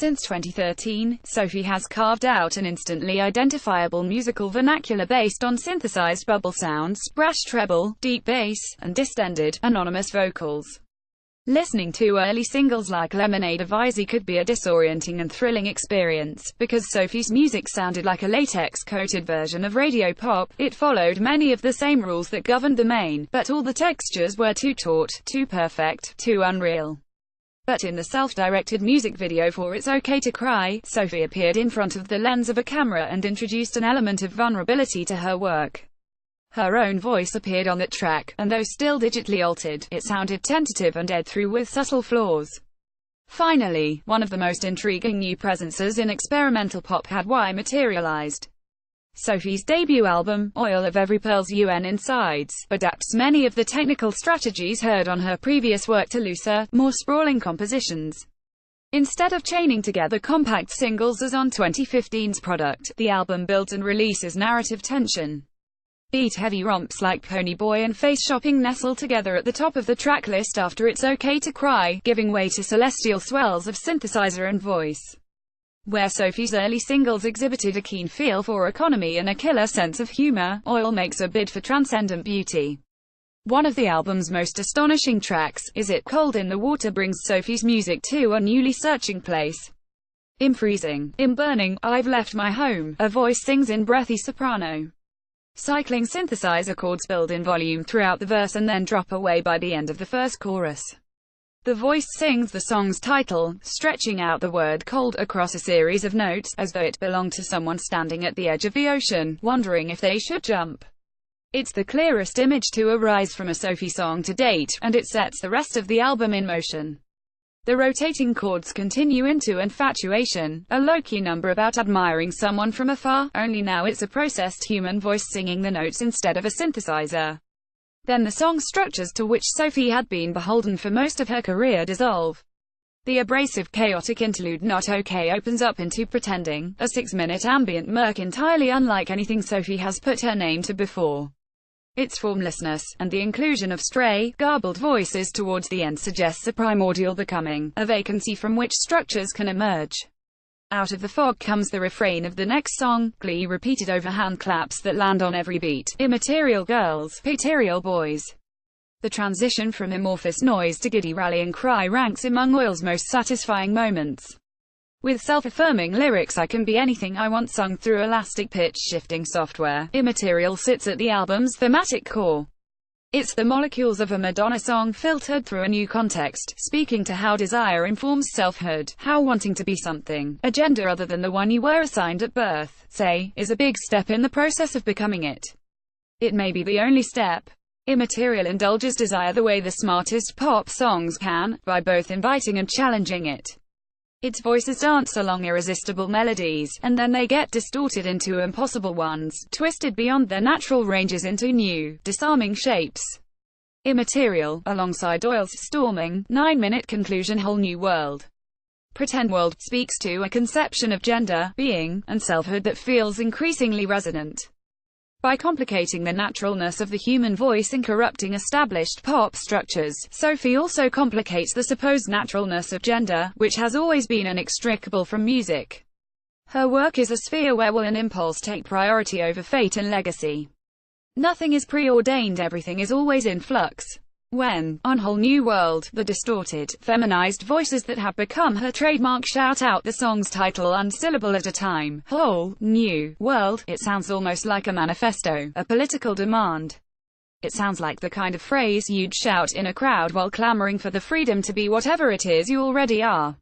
Since 2013, Sophie has carved out an instantly identifiable musical vernacular based on synthesized bubble sounds, brash treble, deep bass, and distended, anonymous vocals. Listening to early singles like Lemonade of Izzy could be a disorienting and thrilling experience, because Sophie's music sounded like a latex-coated version of radio pop. It followed many of the same rules that governed the main, but all the textures were too taut, too perfect, too unreal. But in the self-directed music video for It's Okay to Cry, Sophie appeared in front of the lens of a camera and introduced an element of vulnerability to her work. Her own voice appeared on that track, and though still digitally altered, it sounded tentative and aired through with subtle flaws. Finally, one of the most intriguing new presences in experimental pop had materialized. Sophie's debut album, Oil of Every Pearl's UN Insides, adapts many of the technical strategies heard on her previous work to looser, more sprawling compositions. Instead of chaining together compact singles as on 2015's product, the album builds and releases narrative tension. Beat-heavy romps like Pony Boy and Face Shopping nestle together at the top of the track list after It's Okay to Cry, giving way to celestial swells of synthesizer and voice. Where Sophie's early singles exhibited a keen feel for economy and a killer sense of humor, Oil makes a bid for transcendent beauty. One of the album's most astonishing tracks, Is It Cold in the Water, brings Sophie's music to a newly searching place. I'm freezing, I'm burning, I've left my home, a voice sings in breathy soprano. Cycling synthesizer chords build in volume throughout the verse and then drop away by the end of the first chorus. The voice sings the song's title, stretching out the word cold across a series of notes, as though it belonged to someone standing at the edge of the ocean, wondering if they should jump. It's the clearest image to arise from a Sophie song to date, and it sets the rest of the album in motion. The rotating chords continue into Infatuation, a low-key number about admiring someone from afar, only now it's a processed human voice singing the notes instead of a synthesizer. Then the song structures to which Sophie had been beholden for most of her career dissolve. The abrasive, chaotic interlude Not Okay opens up into Pretending, a 6-minute ambient murk entirely unlike anything Sophie has put her name to before. Its formlessness, and the inclusion of stray, garbled voices towards the end suggests a primordial becoming, a vacancy from which structures can emerge. Out of the fog comes the refrain of the next song, glee repeated over hand claps that land on every beat, immaterial girls, material boys. The transition from amorphous noise to giddy rallying cry ranks among Oil's most satisfying moments. With self-affirming lyrics I can be anything I want sung through elastic pitch-shifting software, Immaterial sits at the album's thematic core. It's the molecules of a Madonna song filtered through a new context, speaking to how desire informs selfhood, how wanting to be something, a gender other than the one you were assigned at birth, say, is a big step in the process of becoming it. It may be the only step. Immaterial indulges desire the way the smartest pop songs can, by both inviting and challenging it. Its voices dance along irresistible melodies, and then they get distorted into impossible ones, twisted beyond their natural ranges into new, disarming shapes. Immaterial, alongside Oil's storming, 9-minute conclusion Whole New World. Pretend World, speaks to a conception of gender, being, and selfhood that feels increasingly resonant. By complicating the naturalness of the human voice and corrupting established pop structures, Sophie also complicates the supposed naturalness of gender, which has always been inextricable from music. Her work is a sphere where will and impulse take priority over fate and legacy. Nothing is preordained, everything is always in flux. When, on Whole New World, the distorted, feminized voices that have become her trademark shout out the song's title one syllable at a time, Whole New World, it sounds almost like a manifesto, a political demand. It sounds like the kind of phrase you'd shout in a crowd while clamoring for the freedom to be whatever it is you already are.